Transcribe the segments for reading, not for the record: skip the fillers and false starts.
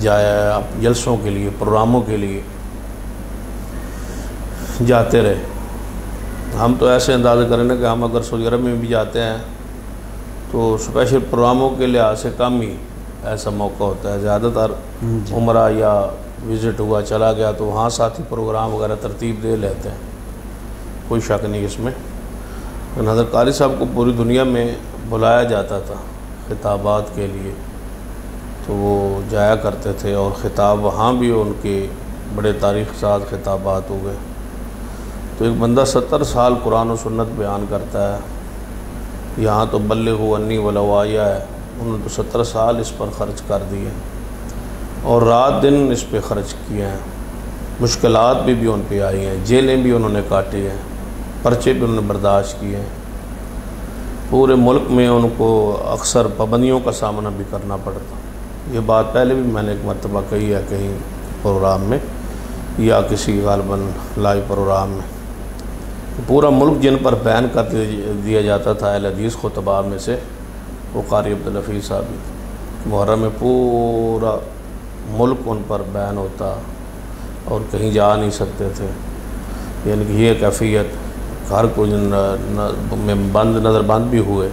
جایا جلسوں کے لیے، پروگراموں کے لیے جاتے رہے۔ ہم تو ایسے اندازہ کریں نا کہ ہم اگر سعودی عرب میں بھی جاتے ہیں تو اسپیشل پروگراموں کے لحاظ سے کم ہی ایسا موقع ہوتا ہے، زیادہ تر عمرہ یا وزٹ ہوا چلا گیا تو وہاں ساتھی پروگرام وغیرہ ترتیب دے لیتے ہیں، کوئی شک نہیں اس میں۔ حضرت قاری صاحب کو پوری دنیا میں بلایا جاتا تھا خطابات کے لیے، تو وہ جایا کرتے تھے، اور خطاب وہاں بھی ان کے بڑے تاریخ ساز خطابات ہوئے۔ تو ایک بندہ 70 سال قرآن و سنت بیان کرتا ہے، یہاں تو بلغوا انی ولو آیہ ہے، انہوں نے تو 70 سال اس پر خرچ کر دیے اور رات دن اس پہ خرچ کیے ہیں۔ مشکلات بھی ان پہ آئی ہیں، جیلیں بھی انہوں نے کاٹی ہیں، پرچے بھی انہوں نے برداشت کیے ہیں، پورے ملک میں ان کو اکثر پابندیوں کا سامنا بھی کرنا پڑتا۔ یہ بات پہلے بھی میں نے ایک مرتبہ کہی ہے کہیں پروگرام میں یا کسی غالباً لائیو پروگرام میں، پورا ملک جن پر بین کر دیا جاتا تھا اہل حدیث خطباء میں سے، وہ قاری عبدالحفیظ صاحب ہی تھے۔ محرم میں پورا ملک ان پر بین ہوتا اور کہیں جا نہیں سکتے تھے، یعنی کہ یہ کیفیت، ہر کوئی میں نظر بند بھی ہوئے،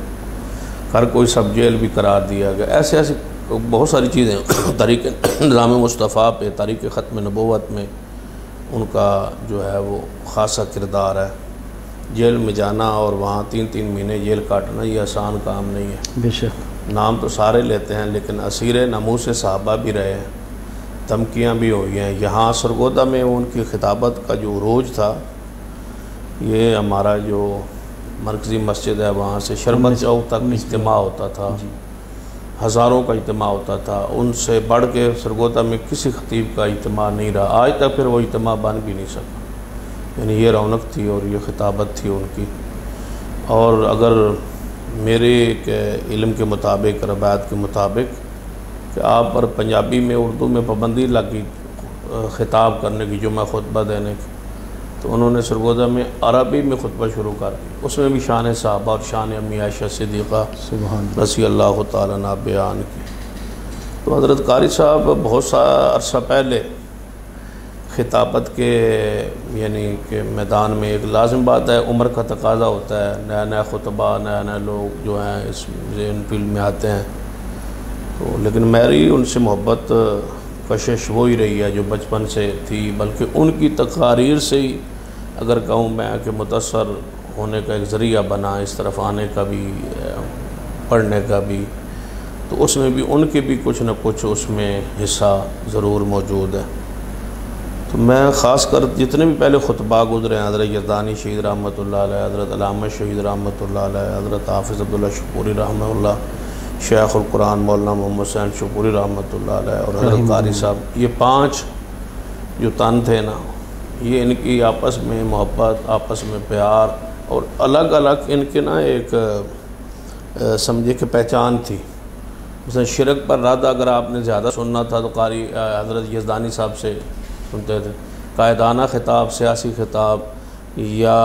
ہر کوئی سب جیل بھی قرار دیا گیا۔ ایسے بہت ساری چیزیں طریق نظام مصطفیٰ پہ، طریق ختم نبوت میں ان کا جو ہے وہ خاصا کردار ہے۔ جیل میں جانا اور وہاں 3 مہینے جیل کاٹنا یہ آسان کام نہیں ہے۔ بے شک نام تو سارے لیتے ہیں لیکن اسیر ناموس صحابہ بھی رہے ہیں، دھمکیاں بھی ہوئی ہیں۔ یہاں سرگودا میں ان کی خطابت کا جو عروج تھا، یہ ہمارا جو مرکزی مسجد ہے وہاں سے شربت چوک تک اجتماع ہوتا تھا، ہزاروں کا اجتماع ہوتا تھا، ان سے بڑھ کے سرگودا میں کسی خطیب کا اجتماع نہیں رہا آج تک، پھر وہ اجتماع بن بھی نہیں سکا۔ یعنی یہ رونق تھی اور یہ خطابت تھی ان کی۔ اور اگر میرے ایک علم کے مطابق، روایت کے مطابق، کہ آپ پر پنجابی میں اردو میں پابندی لگی خطاب کرنے کی، جمعہ خطبہ دینے کی، تو انہوں نے سرگودا میں عربی میں خطبہ شروع کر دیا، اس میں بھی شان صحابہ اور شان امی عائشہ صدیقہ رضی اللہ تعالیٰ عنہ بیان کی۔ تو حضرت قاری صاحب بہت سا عرصہ پہلے خطابت کے یعنی کہ میدان میں، ایک لازم بات ہے، عمر کا تقاضا ہوتا ہے، نیا خطبہ، نئے لوگ جو ہیں اس فیلڈ میں آتے ہیں، تو لیکن میری ان سے محبت کشش وہی رہی ہے جو بچپن سے تھی، بلکہ ان کی تقاریر سے ہی اگر کہوں میں کہ متاثر ہونے کا ایک ذریعہ بنا، اس طرف آنے کا بھی، پڑھنے کا بھی، تو اس میں بھی ان کے بھی کچھ نہ کچھ اس میں حصہ ضرور موجود ہے۔ تو میں خاص کر جتنے بھی پہلے خطبہ گزرے ہیں، حضرت یزدانی شہید رحمۃ اللہ علیہ، حضرت علامہ شہید رحمۃ اللہ علیہ، حضرت حافظ عبداللہ شپوری رحمہ اللہ، شیخ القرآن مولانا محمد حسین شپوری رحمۃ اللہ علیہ، اور حضرت قاری صاحب، یہ 5 جو تن تھے نا، یہ ان کی آپس میں محبت، آپس میں پیار، اور الگ الگ ان کے نا ایک سمجھے کہ پہچان تھی۔ مثلا شرک پر رد اگر آپ نے زیادہ سننا تھا تو قاری حضرت یزدانی صاحب سے سنتے تھے، قائدانہ خطاب، سیاسی خطاب یا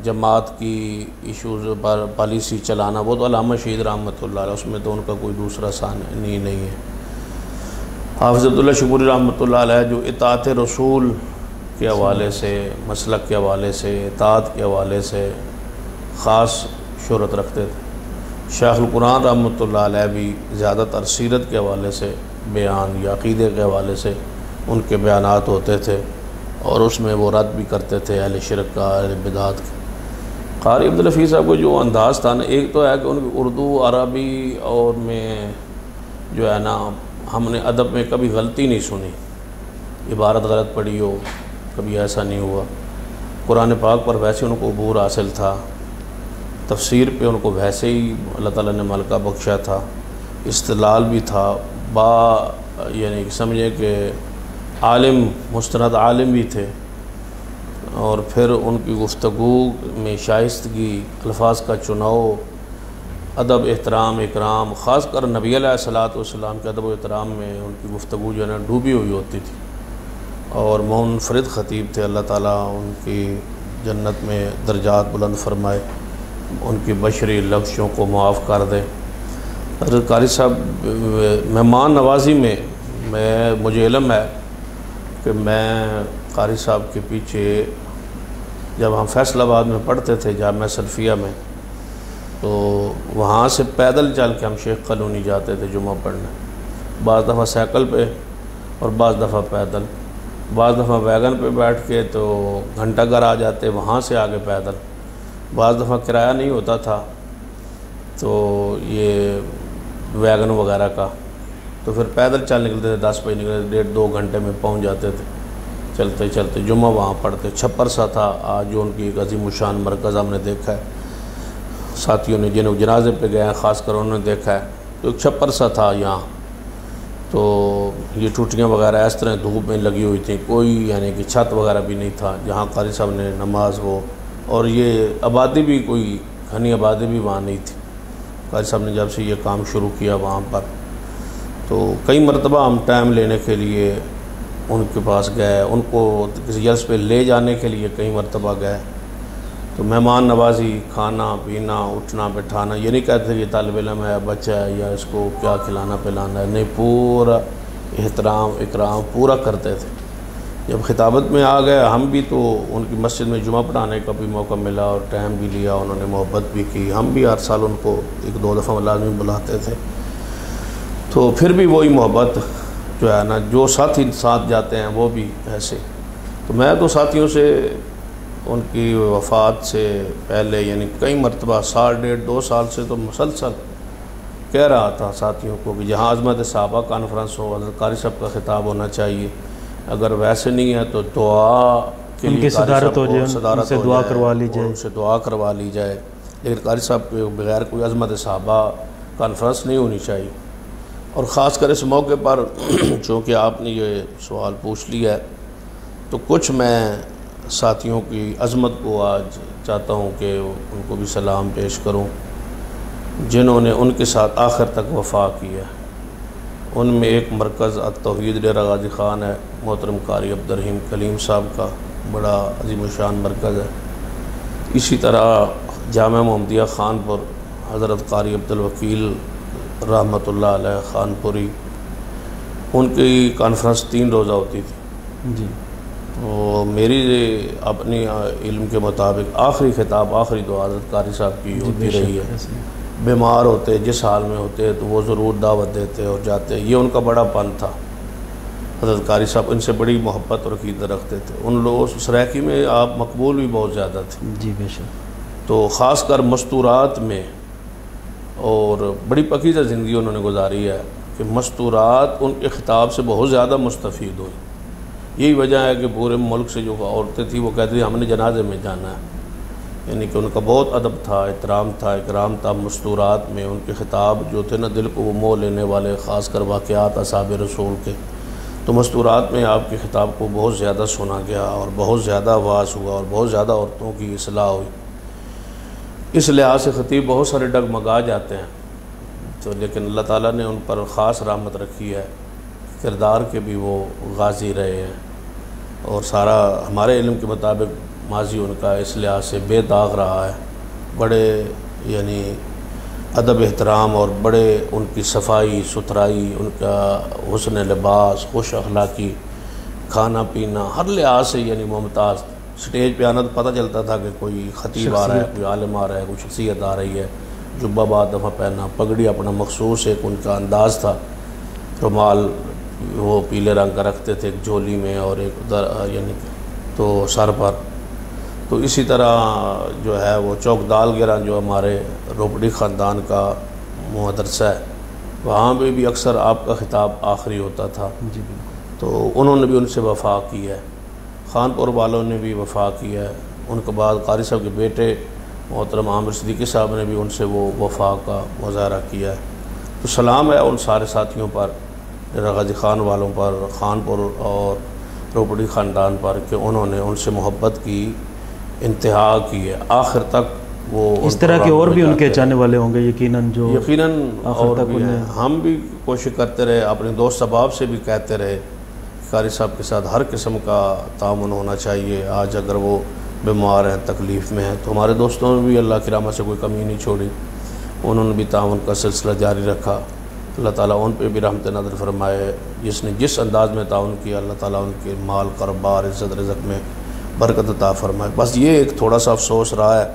جماعت کی ایشوز پر پالیسی چلانا، وہ تو علامہ شہید رحمۃ اللہ علیہ، اس میں تو ان کا کوئی دوسرا ثانی نہیں ہے۔ حافظ عبداللہ شپوری رحمۃ اللہ علیہ جو اطاعت رسول کے حوالے سے، مسلک کے حوالے سے، اطاعت کے حوالے سے خاص شہرت رکھتے تھے۔ شیخ القرآن رحمۃ اللہ علیہ بھی زیادہ تر سیرت کے حوالے سے بیان یا عقیدے کے حوالے سے ان کے بیانات ہوتے تھے، اور اس میں وہ رد بھی کرتے تھے اہل شرک کا، اہل بدعات کا۔ قاری عبدالحفیظ صاحب کو جو انداز تھا نا، ایک تو ہے کہ ان کی اردو، عربی اور میں جو ہے نا، ہم نے ادب میں کبھی غلطی نہیں سنی، عبارت غلط پڑھی ہو، کبھی ایسا نہیں ہوا۔ قرآن پاک پر ویسے ان کو عبور حاصل تھا، تفسیر پہ ان کو ویسے ہی اللہ تعالیٰ نے ملکہ بخشا تھا، استدلال بھی تھا، یعنی سمجھے کہ عالم، مستند عالم بھی تھے، اور پھر ان کی گفتگو میں شائستگی، الفاظ کا چناؤ، ادب، احترام، اکرام، خاص کر نبی علیہ الصلوۃ والسلام کے ادب و احترام میں ان کی گفتگو جو ہے نا ڈوبی ہوئی ہوتی تھی، اور منفرد خطیب تھے۔ اللہ تعالیٰ ان کی جنت میں درجات بلند فرمائے، ان کی بشری لفظوں کو معاف کر دے۔ حضرت قاری صاحب مہمان نوازی میں مجھے علم ہے کہ میں قاری صاحب کے پیچھے جب ہم فیصل آباد میں پڑھتے تھے جامعہ سلفیہ میں، تو وہاں سے پیدل چل کے ہم شیخ کالونی جاتے تھے جمعہ پڑھنے، بعض دفعہ سائیکل پہ اور بعض دفعہ پیدل، بعض دفعہ ویگن پہ بیٹھ کے تو گھنٹہ گھر آ جاتے، وہاں سے آگے پیدل، بعض دفعہ کرایہ نہیں ہوتا تھا تو یہ ویگن وغیرہ کا، تو پھر پیدل چل نکلتے تھے، 10 بجے نکلتے، 1.5-2 گھنٹے میں پہنچ جاتے تھے چلتے چلتے، جمعہ وہاں پڑھتے۔ چھپر سا تھا آج جو ان کی ایک عظیم الشان مرکز ہم نے دیکھا ہے، ساتھیوں نے جنہوں جنازے پہ گئے ہیں خاص کر انہوں نے دیکھا ہے، تو ایک چھپر سا تھا یہاں، تو یہ ٹوٹیاں وغیرہ اس طرح دھوپ میں لگی ہوئی تھیں، کوئی یعنی کہ چھت وغیرہ بھی نہیں تھا جہاں قاری صاحب نے نماز ہو، اور یہ آبادی بھی کوئی گھنی آبادی بھی وہاں نہیں تھی۔ قاری صاحب نے جب سے یہ کام شروع کیا وہاں پر، تو کئی مرتبہ ہم ٹائم لینے کے لیے ان کے پاس گئے، ان کو کسی جلسے پہ لے جانے کے لیے کئی مرتبہ گئے، تو مہمان نوازی، کھانا پینا، اٹھنا بٹھانا، یہ نہیں کہتے یہ طالب علم ہے، بچہ ہے، یا اس کو کیا کھلانا پلانا ہے، نہیں، پورا احترام اکرام پورا کرتے تھے۔ جب خطابت میں آ گئے ہم بھی، تو ان کی مسجد میں جمعہ پڑھانے کا بھی موقع ملا اور ٹائم بھی لیا، انہوں نے محبت بھی کی، ہم بھی ہر سال ان کو 1-2 دفعہ لازمی بلاتے تھے، تو پھر بھی وہی محبت جو ہے نا، جو ساتھی ساتھ جاتے ہیں وہ بھی ایسے۔ تو میں تو ساتھیوں سے ان کی وفات سے پہلے یعنی کئی مرتبہ 1.5-2 سال سے تو مسلسل کہہ رہا تھا ساتھیوں کو کہ جہاں عظمت صحابہ کانفرنس ہو، حضرت قاری صاحب کا خطاب ہونا چاہیے، اگر ویسے نہیں ہے تو دعا کے ان لیے کی صدارت ہو جائے، صدارت ان سے ہو دعا جائے، کروا لی جائے، ان سے دعا کروا لی جائے، لیکن قاری صاحب کے بغیر کوئی عظمت صحابہ کانفرنس نہیں ہونی چاہیے۔ اور خاص کر اس موقع پر چونکہ آپ نے یہ سوال پوچھ لیا ہے، تو کچھ میں ساتھیوں کی عظمت کو آج چاہتا ہوں کہ ان کو بھی سلام پیش کروں، جنہوں نے ان کے ساتھ آخر تک وفا کی ہے۔ ان میں ایک مرکز التوحید ڈیرہ غازی خان ہے، محترم قاری عبدالرحیم کلیم صاحب کا بڑا عظیم الشان مرکز ہے۔ اسی طرح جامعہ محمدیہ خانپور، حضرت قاری عبدالوکیل رحمۃ اللہ علیہ خانپوری، ان کی کانفرنس 3 روزہ ہوتی تھی جی، تو میری اپنی علم کے مطابق آخری خطاب، آخری دعا حضرت قاری صاحب کی ہوتی رہی ہے۔ بیمار ہوتے، جس حال میں ہوتے تو وہ ضرور دعوت دیتے اور جاتے، یہ ان کا بڑا پن تھا۔ حضرت قاری صاحب ان سے بڑی محبت اور عقیدت رکھتے تھے، ان لوگوں سرائیکی میں آپ مقبول بھی بہت زیادہ تھے، جی بے شک، تو خاص کر مستورات میں، اور بڑی پاکیزہ زندگی انہوں نے گزاری ہے کہ مستورات ان کے خطاب سے بہت زیادہ مستفید ہوئی۔ یہی وجہ ہے کہ پورے ملک سے جو عورتیں تھیں وہ کہتی تھیں ہم نے جنازے میں جانا ہے، یعنی کہ ان کا بہت ادب تھا، احترام تھا، اکرام تھا۔ مستورات میں ان کے خطاب جو تھے نا دل کو وہ موہ لینے والے، خاص کر واقعات اصحاب رسول کے، تو مستورات میں آپ کے خطاب کو بہت زیادہ سنا گیا اور بہت زیادہ آواز ہوا اور بہت زیادہ عورتوں کی اصلاح ہوئی۔ اس لحاظ سے خطیب بہت سارے ڈگمگا جاتے ہیں، تو لیکن اللہ تعالیٰ نے ان پر خاص رحمت رکھی ہے، کردار کے بھی وہ غازی رہے ہیں، اور سارا ہمارے علم کے مطابق ماضی ان کا اس لحاظ سے بے داغ رہا ہے، بڑے یعنی ادب احترام اور بڑے ان کی صفائی ستھرائی، ان کا حسن لباس، خوش اخلاقی، کھانا پینا ہر لحاظ سے یعنی ممتاز۔ سٹیج پہ آنا تو پتہ چلتا تھا کہ کوئی خطیب آ رہا ہے، کوئی عالم آ رہا ہے، کوئی شخصیت آ رہی ہے، جبہ بعد دفعہ پہنا، پگڑی اپنا مخصوص ایک ان کا انداز تھا، رومال وہ پیلے رنگ کا رکھتے تھے ایک جھولی میں اور ایک ادھر یعنی تو سر پر۔ تو اسی طرح جو ہے وہ چوک دال گرہ جو ہمارے روپڑی خاندان کا مدرسہ ہے، وہاں پہ بھی اکثر آپ کا خطاب آخری ہوتا تھا، جی بالکل، تو انہوں نے بھی ان سے وفا کی ہے، خانپور والوں نے بھی وفا کی ہے۔ ان کے بعد قاری صاحب کے بیٹے محترم عامر صدیقی صاحب نے بھی ان سے وہ وفا کا مظاہرہ کیا ہے۔ تو سلام ہے ان سارے ساتھیوں پر، ڈیرہ غازی خان والوں پر، خانپور اور روپڑی خاندان پر، کہ انہوں نے ان سے محبت کی انتہا کی ہے آخر تک۔ وہ اس طرح کے اور بھی ان کے چاہنے والے ہوں گے یقیناً، جو یقیناً اور بھی ہیں۔ ہم بھی کوشش کرتے رہے، اپنے دوست احباب سے بھی کہتے رہے قاری صاحب کے ساتھ ہر قسم کا تعاون ہونا چاہیے۔ آج اگر وہ بیمار ہیں، تکلیف میں ہیں، تو ہمارے دوستوں نے بھی اللہ کی رحمت سے کوئی کمی نہیں چھوڑی، انہوں نے بھی تعاون کا سلسلہ جاری رکھا۔ اللہ تعالیٰ ان پہ بھی رحمت نازل فرمائے، جس نے جس انداز میں تعاون کیا اللہ تعالیٰ ان کے مال کاروبار عزت رزق میں برکت عطا فرمائے۔ بس یہ ایک تھوڑا سا افسوس رہا ہے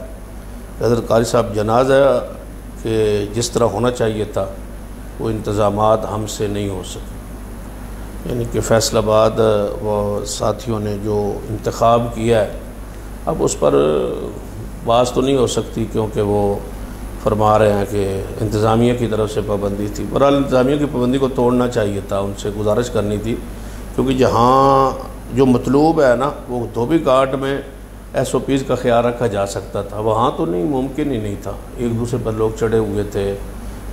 کہ حضرت قاری صاحب جنازہ کہ جس طرح ہونا چاہیے تھا وہ انتظامات ہم سے نہیں ہو سکے، یعنی کہ فیصل آباد وہ ساتھیوں نے جو انتخاب کیا ہے اب اس پر بات تو نہیں ہو سکتی، کیونکہ وہ فرما رہے ہیں کہ انتظامیہ کی طرف سے پابندی تھی۔ بہرحال انتظامیہ کی پابندی کو توڑنا چاہیے تھا، ان سے گزارش کرنی تھی، کیونکہ جہاں جو مطلوب ہے نا وہ دھوبی گھاٹ میں ایس او پیز کا خیال رکھا جا سکتا تھا، وہاں تو نہیں، ممکن ہی نہیں تھا۔ ایک دوسرے پر لوگ چڑھے ہوئے تھے،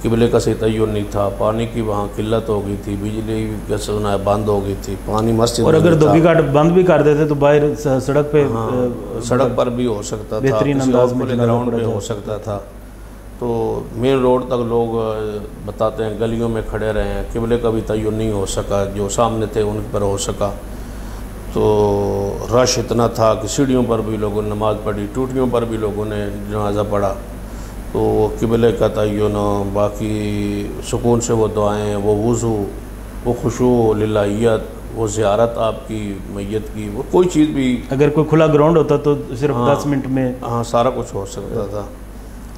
قبلے کا صحیح تعین نہیں تھا، پانی کی وہاں قلت ہو گئی تھی، بجلی کا سنا بند ہو گئی تھی، پانی مسجد اور اگر دھوبی گھاٹ بند بھی کر دیتے تو باہر سڑک پہ سڑک پر بھی ہو سکتا تھا، بہترین انداز میں گراؤنڈ پہ ہو سکتا تھا، تو مین روڈ تک لوگ بتاتے ہیں گلیوں میں کھڑے رہے ہیں، قبلے کا بھی تعین نہیں ہو سکا، جو سامنے تھے ان پر ہو سکا، تو رش اتنا تھا کہ سیڑھیوں پر بھی لوگوں نے نماز پڑھی، ٹوٹیوں پر بھی لوگوں نے جنازہ پڑھا، تو قبلے کا تعین، باقی سکون سے وہ دعائیں، وہ وضو، وہ خشوع للہیت، وہ زیارت آپ کی میت کی، وہ کوئی چیز بھی اگر کوئی کھلا گراؤنڈ ہوتا تو صرف 10 منٹ میں سارا کچھ ہو سکتا تھا۔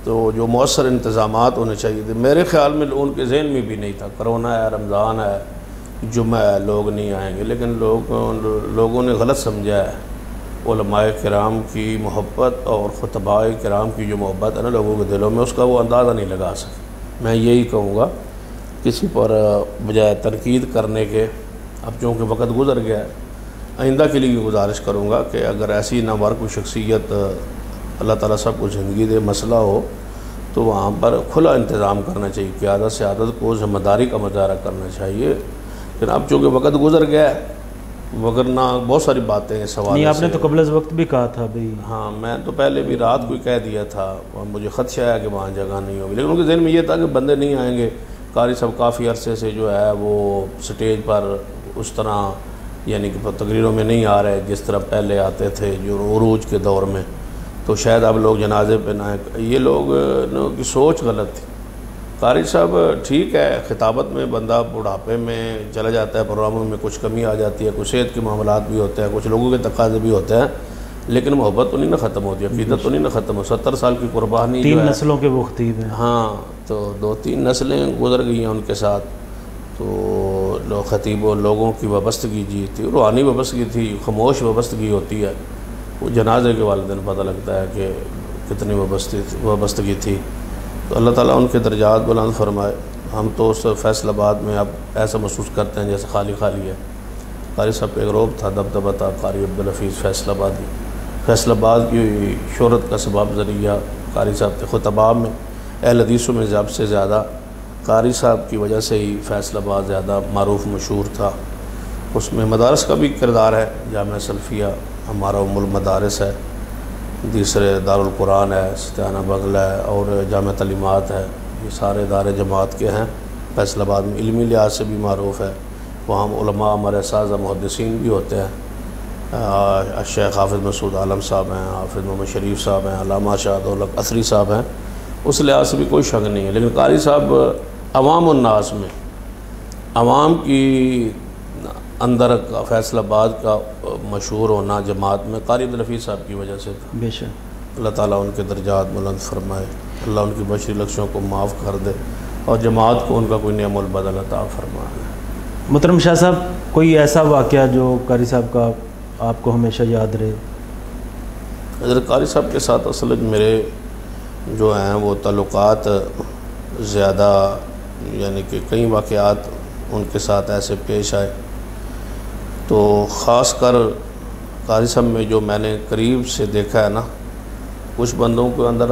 تو جو مؤثر انتظامات ہونے چاہیے تھے، میرے خیال میں ان کے ذہن میں بھی نہیں تھا، کرونا ہے، رمضان ہے، جمعہ ہے، لوگ نہیں آئیں گے، لیکن لوگوں نے غلط سمجھا ہے۔ علماء کرام کی محبت اور خطباء کرام کی جو محبت ہے نا لوگوں کے دلوں میں، اس کا وہ اندازہ نہیں لگا سکے۔ میں یہی کہوں گا کسی پر بجائے تنقید کرنے کے، اب چونکہ وقت گزر گیا ہے، آئندہ کے لیے گزارش کروں گا کہ اگر ایسی نامور کوئی شخصیت اللہ تعالیٰ سب کو زندگی دے مسئلہ ہو تو وہاں پر کھلا انتظام کرنا چاہیے، قیادت سیادت کو ذمہ داری کا مظاہرہ کرنا چاہیے، لیکن اب چونکہ وقت گزر گیا ہے، وگرنہ بہت ساری باتیں ہیں سوال نہیں، آپ نے تو قبل از وقت بھی کہا تھا بھئی، ہاں میں تو پہلے بھی رات کو ہی کہہ دیا تھا، مجھے خدشہ ہے کہ وہاں جگہ نہیں ہوگی، لیکن ان کے ذہن میں یہ تھا کہ بندے نہیں آئیں گے۔ قاری صاحب کافی عرصے سے جو ہے وہ سٹیج پر اس طرح یعنی کہ تقریروں میں نہیں آ رہے جس طرح پہلے آتے تھے جو عروج کے دور میں، تو شاید اب لوگ جنازے پہ نہ آئیں۔ یہ لوگ کی سوچ غلط تھی۔ قاری صاحب ٹھیک ہے، خطابت میں بندہ بڑھاپے میں چلا جاتا ہے، پروگراموں میں کچھ کمی آ جاتی ہے، کچھ صحت کے معاملات بھی ہوتے ہیں، کچھ لوگوں کے تقاضے بھی ہوتے ہیں، لیکن محبت تو نہیں نہ ختم ہوتی، عقیدت تو نہیں نہ ختم ہو۔ 70 سال کی قربانی، 3 نسلوں کے وہ خطیب ہیں، ہاں، تو 2-3 نسلیں گزر گئی ہیں ان کے ساتھ، تو خطیب و لوگوں کی وابستگی جی تھی، روحانی وابستگی تھی، خاموش وابستگی ہوتی ہے، وہ جنازے کے والدین پتہ لگتا ہے کہ کتنی وابستگی تھی۔ تو اللہ تعالیٰ ان کے درجات بلند فرمائے۔ ہم تو اس فیصل آباد میں اب ایسا محسوس کرتے ہیں جیسے خالی خالی ہے۔ قاری صاحب پہ ایک روب تھا، دبدبہ تھا، قاری عبدالحفیظ فیصل آبادی، فیصل آباد کی شہرت کا سبب ذریعہ قاری صاحب تھے۔ خطباء میں اہل حدیثوں میں زیادہ سے زیادہ قاری صاحب کی وجہ سے ہی فیصل آباد زیادہ معروف مشہور تھا۔ اس میں مدارس کا بھی کردار ہے، جامعہ سلفیہ ہمارا المدارس ہے، دوسرے دارالقرآن ہے، ستیانہ بغل ہے، اور جامعہ تعلیمات ہے، یہ سارے ادارے جماعت کے ہیں۔ فیصل آباد میں علمی لحاظ سے بھی معروف ہے، وہاں علماء ہمارے اساتذہ محدثین بھی ہوتے ہیں، الشیخ حافظ مسعود عالم صاحب ہیں، حافظ محمد شریف صاحب ہیں، علامہ شاہ دولت اثری صاحب ہیں، اس لحاظ سے بھی کوئی شک نہیں ہے۔ لیکن قاری صاحب عوام الناس میں، عوام کی اندر فیصل آباد کا مشہور ہونا جماعت میں قاری عبدالحفیظ صاحب کی وجہ سے تھا۔ بے شک اللہ تعالیٰ ان کے درجات بلند فرمائے، اللہ ان کی بشری لفظوں کو معاف کر دے، اور جماعت کو ان کا کوئی نعم البدل عطا فرمائے۔ محترم شاہ صاحب، کوئی ایسا واقعہ جو قاری صاحب کا آپ کو ہمیشہ یاد رہے؟ حضرت قاری صاحب کے ساتھ اصل میرے جو ہیں وہ تعلقات زیادہ، یعنی کہ کئی واقعات ان کے ساتھ ایسے پیش آئے، تو خاص کر قاری صاحب میں جو میں نے قریب سے دیکھا ہے نا، کچھ بندوں کے اندر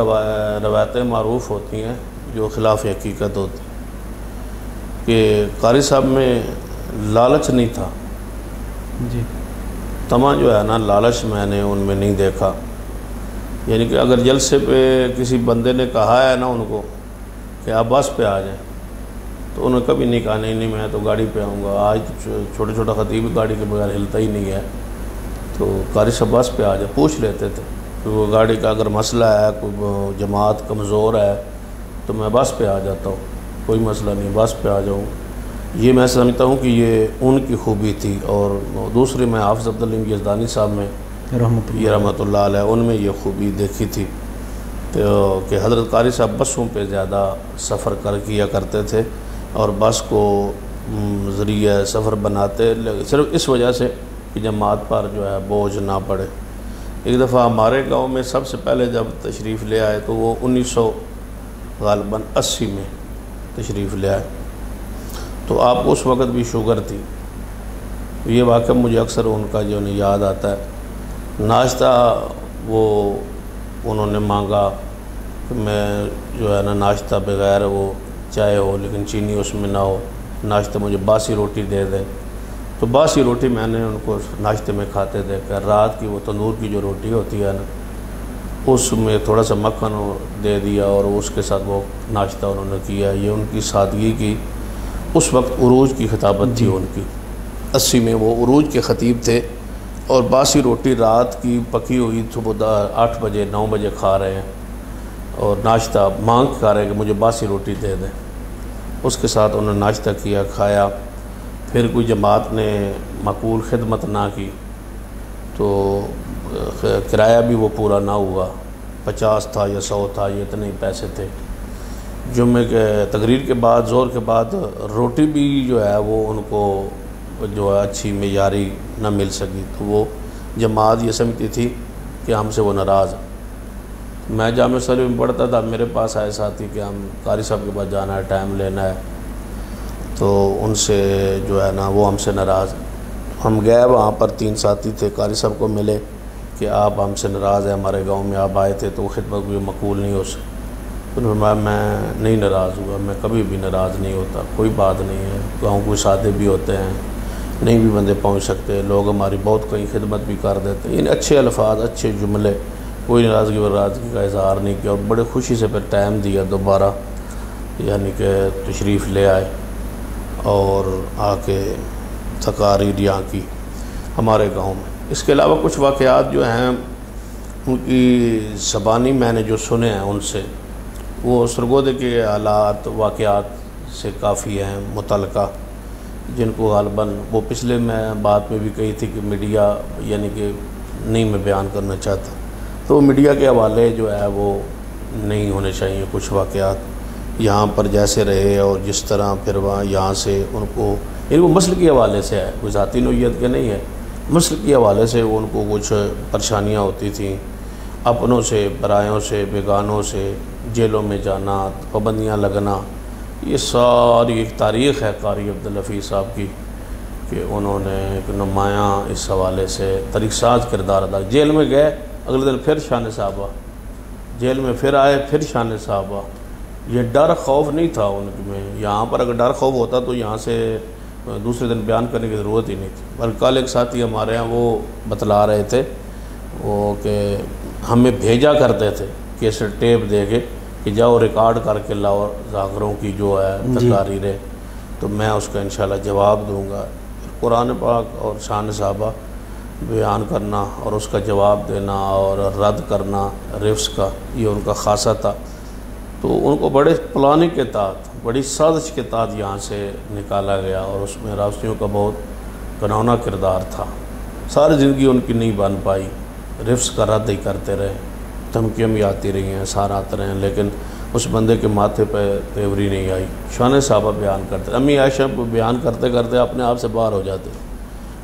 روایتیں معروف ہوتی ہیں جو خلاف حقیقت ہوتی ہیں، کہ قاری صاحب میں لالچ نہیں تھا، جی، طمع جو ہے نا، لالچ میں نے ان میں نہیں دیکھا۔ یعنی کہ اگر جلسے پہ کسی بندے نے کہا ہے نا ان کو کہ آپ بس پہ آ جائیں، تو انہوں نے کبھی نہیں کہا نہیں میں تو گاڑی پہ آؤں گا۔ آج چھوٹے چھوٹا خطیب گاڑی کے بغیر ہلتا ہی نہیں ہے، تو قاری صاحب بس پہ آ جائے، پوچھ لیتے تھے کہ وہ گاڑی کا اگر مسئلہ ہے، کوئی جماعت کمزور ہے تو میں بس پہ آ جاتا ہوں۔ کوئی مسئلہ نہیں، بس پہ آ جاؤں۔ یہ میں سمجھتا ہوں کہ یہ ان کی خوبی تھی۔ اور دوسری میں حافظ عبدالعلیم یزدانی صاحب میں رحمۃ اللہ علیہ، ان میں یہ خوبی دیکھی تھی کہ حضرت قاری صاحب بسوں پہ زیادہ سفر کیا کرتے تھے، اور بس کو ذریعہ سفر بناتے صرف اس وجہ سے کہ جماعت پر جو ہے بوجھ نہ پڑے۔ ایک دفعہ ہمارے گاؤں میں سب سے پہلے جب تشریف لے آئے تو وہ 1980 میں تشریف لے آئے، تو آپ کو اس وقت بھی شوگر تھی۔ یہ واقعہ مجھے اکثر ان کا جو ہے یاد آتا ہے۔ ناشتہ وہ انہوں نے مانگا کہ میں جو ہے نا ناشتہ بغیر وہ چائے ہو لیکن چینی اس میں نہ ہو، ناشتہ مجھے باسی روٹی دے دیں۔ تو باسی روٹی میں نے ان کو ناشتے میں کھاتے تھے کہ رات کی وہ تندور کی جو روٹی ہوتی ہے نا اس میں تھوڑا سا مکھن دے دیا اور اس کے ساتھ وہ ناشتہ انہوں نے کیا۔ یہ ان کی سادگی کی اس وقت عروج کی خطابت تھی ان کی۔ 80 میں وہ عروج کے خطیب تھے، اور باسی روٹی رات کی پکی ہوئی صبح 8 بجے 9 بجے کھا رہے ہیں، اور ناشتہ مانگ کھا رہے ہیں کہ مجھے باسی روٹی دے دیں۔ اس کے ساتھ انہوں نے ناشتہ کیا، کھایا۔ پھر کوئی جماعت نے معقول خدمت نہ کی تو کرایہ بھی وہ پورا نہ ہوا، 50 تھا یا 100 تھا، یہ اتنے ہی پیسے تھے۔ جمعے کے تقریر کے بعد زور کے بعد روٹی بھی جو ہے وہ ان کو جو ہے اچھی معیاری نہ مل سکی، تو وہ جماعت یہ سمجھتی تھی کہ ہم سے وہ ناراض۔ میں جامعہ سلوی میں پڑھتا تھا، میرے پاس آئے ساتھی کہ ہم قاری صاحب کے پاس جانا ہے، ٹائم لینا ہے، تو ان سے جو ہے نا وہ ہم سے ناراض۔ ہم گئے، وہاں پر 3 ساتھی تھے، قاری صاحب کو ملے کہ آپ ہم سے ناراض ہیں، ہمارے گاؤں میں آپ آئے تھے تو خدمت بھی مقبول نہیں ہو سکی۔ انہوں نے کہا میں نہیں ناراض ہوا، میں کبھی بھی ناراض نہیں ہوتا، کوئی بات نہیں ہے، گاؤں کوئی سادے بھی ہوتے ہیں، نہیں بھی بندے پہنچ سکتے، لوگ ہماری بہت کئی خدمت بھی کر دیتے ہیں۔ اچھے الفاظ، اچھے جملے، کوئی ناراضگی کا اظہار نہیں کیا، اور بڑے خوشی سے پھر ٹائم دیا دوبارہ، یعنی کہ تشریف لے آئے اور آ کے تقاریر یہاں کی ہمارے گاؤں میں۔ اس کے علاوہ کچھ واقعات جو ہیں ان کی زبانی میں نے جو سنے ہیں ان سے، وہ سرگودے کے حالات واقعات سے کافی ہیں متعلقہ، جن کو غالباً وہ پچھلے میں بات میں بھی کہی تھی کہ میڈیا یعنی کہ نہیں میں بیان کرنا چاہتا، تو میڈیا کے حوالے جو ہے وہ نہیں ہونے چاہیے۔ کچھ واقعات یہاں پر جیسے رہے اور جس طرح پھر وہاں یہاں سے ان کو، یعنی وہ مسلک کے حوالے سے ہے، کوئی ذاتی نوعیت کے نہیں ہے، مسلک کے حوالے سے ان کو کچھ پریشانیاں ہوتی تھیں، اپنوں سے، برائیوں سے، بیگانوں سے، جیلوں میں جانا، پابندیاں لگنا۔ یہ ساری ایک تاریخ ہے قاری عبدالحفیظ صاحب کی کہ انہوں نے ایک نمایاں اس حوالے سے طریق ساز کردار ادا۔ جیل میں گئے، اگلے دن پھر شان صحابہ، جیل میں پھر آئے، پھر شان صحابہ۔ یہ ڈر خوف نہیں تھا ان میں، یہاں پر اگر ڈر خوف ہوتا تو یہاں سے دوسرے دن بیان کرنے کی ضرورت ہی نہیں تھی۔ بلکہ کل ایک ساتھی ہمارے ہیں وہ بتلا رہے تھے وہ کہ ہمیں بھیجا کرتے تھے کیسٹ ٹیپ دے کے کہ جاؤ ریکارڈ کر کے لاؤ ذاکروں کی جو ہے تقاریریں، تو میں اس کا انشاءاللہ جواب دوں گا۔ قرآن پاک اور شان صحابہ بیان کرنا اور اس کا جواب دینا اور رد کرنا رفس کا، یہ ان کا خاصہ تھا۔ تو ان کو بڑے پلاننگ کے تحت، بڑی سازش کے تحت یہاں سے نکالا گیا، اور اس میں راستیوں کا بہت گنونا کردار تھا۔ ساری زندگی ان کی نہیں بن پائی، رفس کا رد ہی کرتے رہے، دھمکیاں بھی آتی رہی ہیں، سار آتے رہے ہیں، لیکن اس بندے کے ماتھے پہ تیوری نہیں آئی۔ شان صحابہ بیان کرتے، امی عائشہ کو بیان کرتے کرتے اپنے آپ سے باہر ہو جاتے،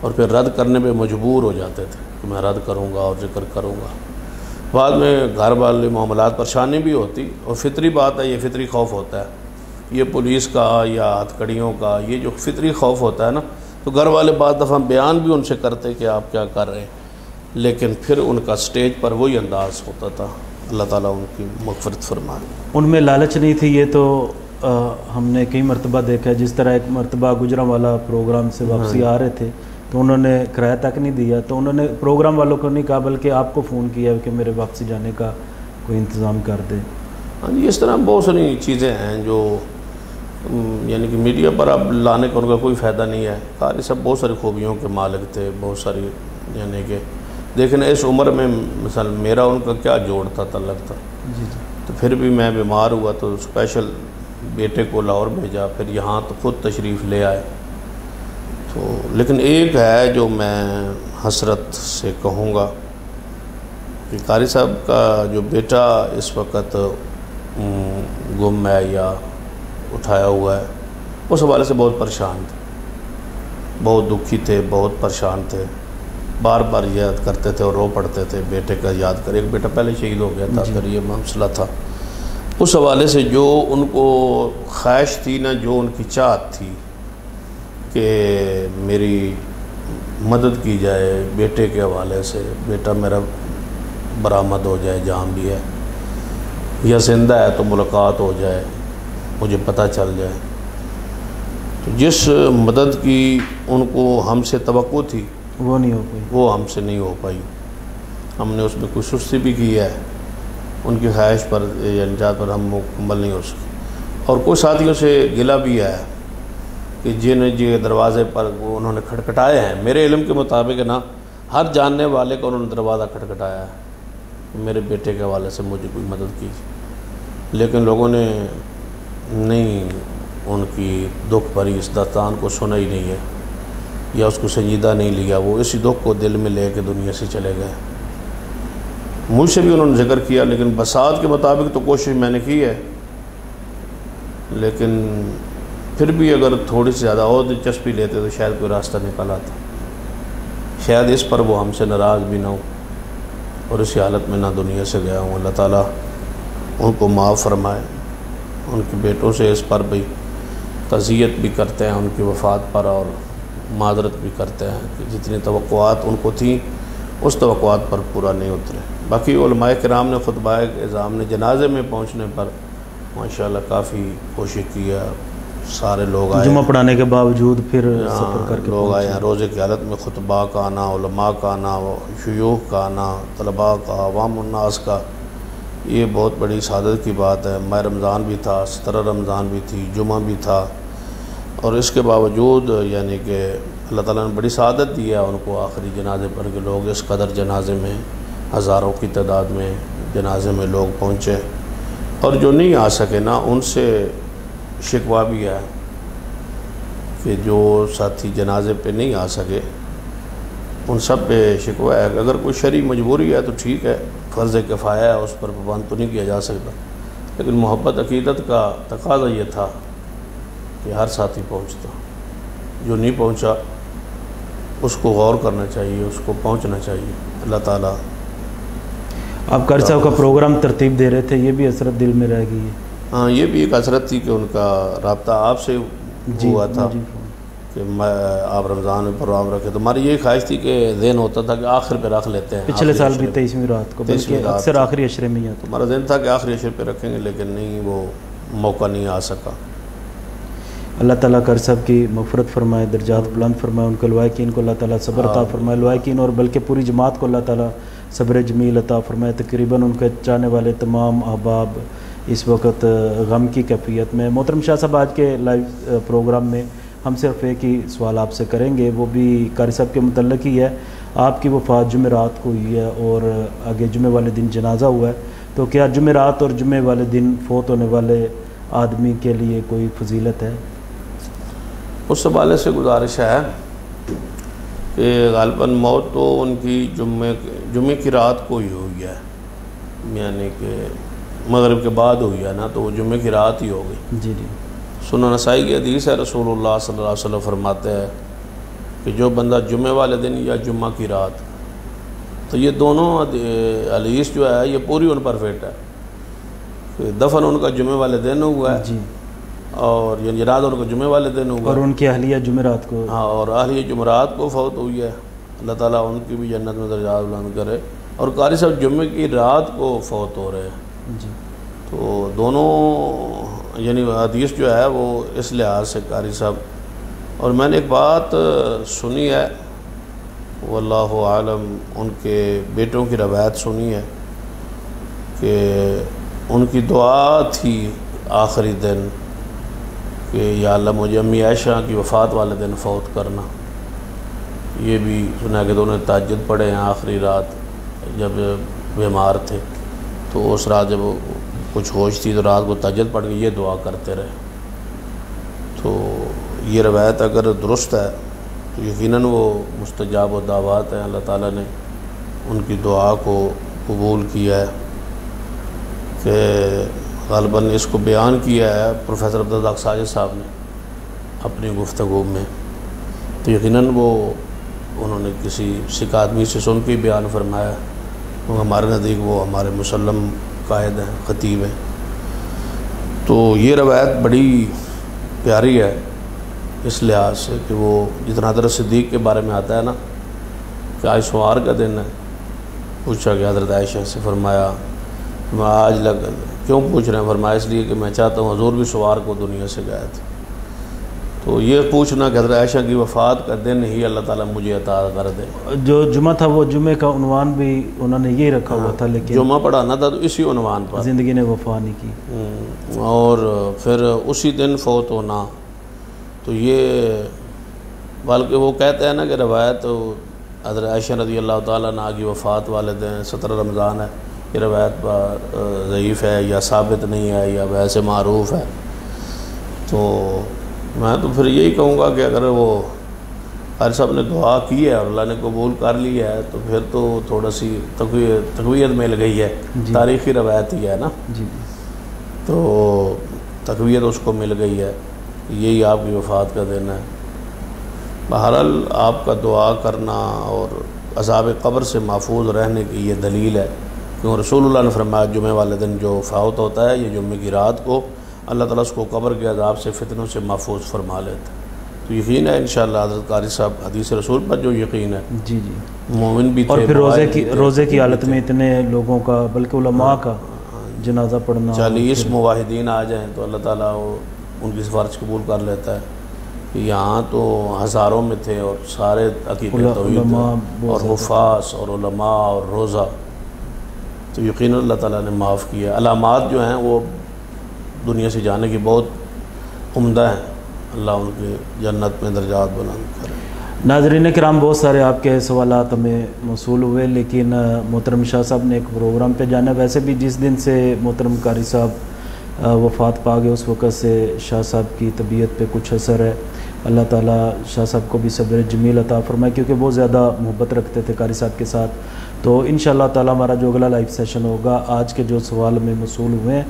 اور پھر رد کرنے پہ مجبور ہو جاتے تھے کہ میں رد کروں گا اور ذکر کروں گا۔ بعد میں گھر والے معاملات پریشانی بھی ہوتی، اور فطری بات ہے، یہ فطری خوف ہوتا ہے، یہ پولیس کا یا ہتھکڑیوں کا یہ جو فطری خوف ہوتا ہے نا، تو گھر والے بعض دفعہ بیان بھی ان سے کرتے کہ آپ کیا کر رہے ہیں، لیکن پھر ان کا سٹیج پر وہی انداز ہوتا تھا۔ اللہ تعالیٰ ان کی مغفرت فرمائے۔ ان میں لالچ نہیں تھی، یہ تو ہم نے کئی مرتبہ دیکھا ہے۔ جس طرح ایک مرتبہ گجرانوالہ پروگرام سے واپسی آ رہے تھے تو انہوں نے کرایہ تک نہیں دیا، تو انہوں نے پروگرام والوں کو نہیں کہا بلکہ آپ کو فون کیا کہ میرے واپسی جانے کا کوئی انتظام کر دے۔ ہاں جی، اس طرح بہت ساری چیزیں ہیں جو یعنی کہ میڈیا پر اب لانے کا ان کا کوئی فائدہ نہیں ہے۔ قاری صاحب بہت ساری خوبیوں کے مالک تھے، بہت ساری، یعنی کہ دیکھیں اس عمر میں مثلا میرا ان کا کیا جوڑ تھا، تعلق تھا، تو پھر بھی میں بیمار ہوا تو اسپیشل بیٹے کو لاہور بھیجا، پھر یہاں تو خود تشریف لے آئے۔ تو لیکن ایک ہے جو میں حسرت سے کہوں گا کہ قاری صاحب کا جو بیٹا اس وقت گم ہے یا اٹھایا ہوا ہے، اس حوالے سے بہت پریشان تھے، بہت دکھی تھے، بہت پریشان تھے، بار بار یاد کرتے تھے اور رو پڑتے تھے بیٹے کا یاد کر۔ ایک بیٹا پہلے شہید ہو گیا تھا، پھر یہ مسئلہ تھا۔ اس حوالے سے جو ان کو خواہش تھی نا، جو ان کی چاہت تھی کہ میری مدد کی جائے بیٹے کے حوالے سے، بیٹا میرا برآمد ہو جائے جہاں بھی ہے، یا زندہ ہے تو ملاقات ہو جائے، مجھے پتہ چل جائے۔ تو جس مدد کی ان کو ہم سے توقع تھی وہ نہیں ہو پائی، وہ ہم سے نہیں ہو پائی۔ ہم نے اس میں کوئی سستی بھی کی ہے، ان کی خواہش پر یا نجات پر ہم مکمل نہیں ہو سکے۔ اور کچھ ساتھیوں سے گلہ بھی ہے کہ جن دروازے پر وہ انہوں نے کھٹکھٹائے ہیں، میرے علم کے مطابق نا ہر جاننے والے کو انہوں نے دروازہ کھٹکھٹایا ہے کہ میرے بیٹے کے حوالے سے مجھے کوئی مدد کیجیے، لیکن لوگوں نے نہیں ان کی دکھ بھری اس داستان کو سنا ہی نہیں ہے یا اس کو سنجیدہ نہیں لیا، وہ اسی دکھ کو دل میں لے کے دنیا سے چلے گئے۔ مجھ سے بھی انہوں نے ذکر کیا، لیکن بساط کے مطابق تو کوشش میں نے کی ہے، لیکن پھر بھی اگر تھوڑی سی زیادہ اور دلچسپی لیتے تو شاید کوئی راستہ نکل آتا، شاید اس پر وہ ہم سے ناراض بھی نہ ہو اور اسی حالت میں نہ دنیا سے گیا ہوں۔ اللہ تعالیٰ ان کو معاف فرمائے، ان کے بیٹوں سے اس پر بھی تعزیت بھی کرتے ہیں ان کی وفات پر، اور معذرت بھی کرتے ہیں کہ جتنی توقعات ان کو تھیں اس توقعات پر پورا نہیں اترے۔ باقی علماء کرام نے خطبہ اعظام نے جنازے میں پہنچنے پر ماشاءاللہ کافی کوشش کی ہے، سارے لوگ آئے، جمعہ پڑھانے کے باوجود پھر سفر کر کے لوگ آئے ہیں، روزے کی حالت میں خطبہ کا آنا، علماء کا آنا، شیوخ کا آنا، طلباء کا، عوام الناس کا، یہ بہت بڑی سعادت کی بات ہے۔ ماہ رمضان بھی تھا، 17 رمضان بھی تھی، جمعہ بھی تھا، اور اس کے باوجود یعنی کہ اللہ تعالیٰ نے بڑی سعادت دی ہے ان کو آخری جنازے پر کہ لوگ اس قدر جنازے میں ہزاروں کی تعداد میں جنازے میں لوگ پہنچے، اور جو نہیں آ سکے نا ان سے شکوہ بھی ہے کہ جو ساتھی جنازے پہ نہیں آ سکے ان سب پہ شکوہ ہے۔ اگر کوئی شرعی مجبوری ہے تو ٹھیک ہے، فرض کفایہ ہے، اس پر پابند تو نہیں کیا جا سکتا، لیکن محبت عقیدت کا تقاضا یہ تھا کہ ہر ساتھی پہنچتا، جو نہیں پہنچا اس کو غور کرنا چاہیے، اس کو پہنچنا چاہیے۔ اللہ تعالیٰ آپ قاری صاحب کا پروگرام ترتیب دے رہے تھے، یہ بھی حسرت دل میں رہ گئی ہے۔ ہاں، یہ بھی ایک حسرت تھی کہ ان کا رابطہ آپ سے ہوا تھا کہ آپ رمضان میں پروگرام رکھے، تو ہماری یہی خواہش تھی کہ ذہن ہوتا تھا کہ آخر پہ رکھ لیتے ہیں، پچھلے سال بھی 23ویں رات کو، بلکہ اکثر آخری عشرے میں ہی آتا، ہمارا ذہن تھا کہ آخری عشرے پہ رکھیں گے، لیکن نہیں، وہ موقع نہیں آ سکا۔ اللہ تعالیٰ قاری صاحب کی مغفرت فرمائے، درجات بلند فرمائے، ان کو لوائقین کو اللہ تعالیٰ صبر عطا فرمائے، لوائقین اور بلکہ پوری جماعت کو اللہ تعالیٰ صبر جمیل عطا فرمائے۔ تقریباً ان کے چاہنے والے تمام احباب اس وقت غم کی کیفیت میں۔ محترم شاہ صاحب، آج کے لائیو پروگرام میں ہم صرف ایک ہی سوال آپ سے کریں گے، وہ بھی قاری صاحب کے متعلق ہی ہے۔ آپ کی وفات جمعرات کو ہوئی ہے اور آگے جمعے والے دن جنازہ ہوا ہے، تو کیا جمعرات اور جمعے والے دن فوت ہونے والے آدمی کے لیے کوئی فضیلت ہے؟ اس حوالے سے گزارش ہے کہ غالباً موت تو ان کی جمعے کی رات کو ہی ہوئی ہے، یعنی کہ مغرب کے بعد ہوئی ہے نا، تو وہ جمعے کی رات ہی ہو گئی۔ جی جی، سنن نسائی کی حدیث ہے، رسول اللہ صلی اللہ علیہ وسلم فرماتے ہیں کہ جو بندہ جمعے والے دن یا جمعہ کی رات، تو یہ دونوں حدیث جو ہے یہ پوری ان پر فٹ ہے کہ دفن ان کا جمعے والے دن ہوا ہے، جی، اور یعنی رات ان کا جمعے والے دن ہوا اور ان کی اہلیہ جمعرات کو، ہاں، اور اہلیہ جمعرات کو فوت ہوئی ہے۔ اللہ تعالیٰ ان کی بھی جنت میں درجات بلند کرے، اور قاری صاحب جمعے کی رات کو فوت ہو رہے ہیں، جی، تو دونوں یعنی حدیث جو ہے وہ اس لحاظ سے قاری صاحب۔ اور میں نے ایک بات سنی ہے، واللہ عالم، ان کے بیٹوں کی روایت سنی ہے کہ ان کی دعا تھی آخری دن کہ یا اللہ مجھے امی عائشہ کی وفات والے دن فوت کرنا۔ یہ بھی سنا کہ دونوں نے تہجد پڑھے ہیں آخری رات جب بیمار تھے، تو اس رات جب کچھ ہوش تھی تو رات کو تہجد پڑھ کے یہ دعا کرتے رہے. تو یہ روایت اگر درست ہے تو یقیناً وہ مستجاب و دعوات ہیں. اللہ تعالیٰ نے ان کی دعا کو قبول کیا ہے کہ غالباً اس کو بیان کیا ہے پروفیسر عبدالرزاق ساجد صاحب نے اپنی گفتگو میں. تو یقیناً وہ انہوں نے کسی سکھ آدمی سے سن کے بیان فرمایا، کیونکہ ہمارے نزدیک وہ ہمارے مسلم قائد ہیں، خطیب ہیں. تو یہ روایت بڑی پیاری ہے اس لحاظ سے کہ وہ جتنا حضرت صدیق کے بارے میں آتا ہے نا کہ آج سوار کا دن ہے، پوچھا کہ حضرت عائشہ سے، فرمایا میں آج کیوں پوچھ رہے ہیں؟ فرمایا اس لیے کہ میں چاہتا ہوں حضور بھی سوار کو دنیا سے گئے تھے. تو یہ پوچھنا کہ حضرت عائشہ کی وفات کا دن ہی اللہ تعالیٰ مجھے عطا کر دے. جو جمعہ تھا وہ جمعے کا عنوان بھی انہوں نے یہی رکھا ہوا تھا، لیکن جمعہ پڑھانا تھا تو اسی عنوان پر زندگی نے وفا نہیں کی اور پھر اسی دن فوت ہونا. تو یہ بلکہ وہ کہتے ہیں نا کہ روایت حضرت عائشہ رضی اللہ تعالیٰ عنہا کی وفات والے دن 17 رمضان ہے. یہ روایت ضعیف ہے یا ثابت نہیں ہے یا ویسے معروف ہے. تو میں تو پھر یہی کہوں گا کہ اگر وہ قاری صاحب نے دعا کی ہے اور اللہ نے قبول کر لیا ہے تو پھر تو تھوڑا سی تقویت مل گئی ہے. تاریخی روایت ہی ہے نا، تو تقویت اس کو مل گئی ہے. یہی آپ کی وفات کا دن ہے. بہرحال آپ کا دعا کرنا اور عذاب قبر سے محفوظ رہنے کی یہ دلیل ہے، کیونکہ رسول اللہ نے فرمایا جمعے والے دن جو فوت ہوتا ہے یہ جمعے کی رات کو اللہ تعالیٰ اس کو قبر کے عذاب سے فتنوں سے محفوظ فرما لیتا ہے. تو یقین ہے انشاءاللہ حضرت قاری صاحب حدیث رسول پر جو یقین ہے، مومن بھی تھے، اور پھر روزے کی حالت میں اتنے لوگوں کا بلکہ علماء کا جنازہ پڑھنا، 40 موحدین آ جائیں تو اللہ تعالیٰ ان کی سفارش قبول کر لیتا ہے. یہاں تو ہزاروں میں تھے اور سارے عقیدت توحید اور حفاظ اور علماء اور روزہ. تو یقیناً اللہ تعالیٰ نے معاف کیا. علامات جو ہیں وہ دنیا سے جانے کی بہت عمدہ ہیں. اللہ ان کے جنت میں درجات بلند کرے. ناظرین کرام، بہت سارے آپ کے سوالات ہمیں موصول ہوئے، لیکن محترم شاہ صاحب نے ایک پروگرام پہ جانا. ویسے بھی جس دن سے محترم قاری صاحب وفات پا گئے اس وقت سے شاہ صاحب کی طبیعت پہ کچھ اثر ہے. اللہ تعالیٰ شاہ صاحب کو بھی صبر جمیل عطا فرمائے، کیونکہ بہت زیادہ محبت رکھتے تھے قاری صاحب کے ساتھ. تو انشاءاللہ تعالیٰ ہمارا جو اگلا لائیو سیشن ہوگا، آج کے جو سوال میں موصول ہوئے ہیں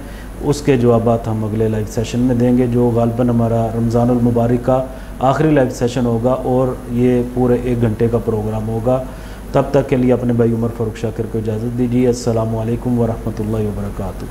اس کے جوابات ہم اگلے لائیو سیشن میں دیں گے، جو غالباً ہمارا رمضان المبارک کا آخری لائیو سیشن ہوگا اور یہ پورے 1 گھنٹے کا پروگرام ہوگا. تب تک کے لیے اپنے بھائی عمر فاروق شاکر کو اجازت دیجیے. السلام علیکم ورحمۃ اللہ وبرکاتہ.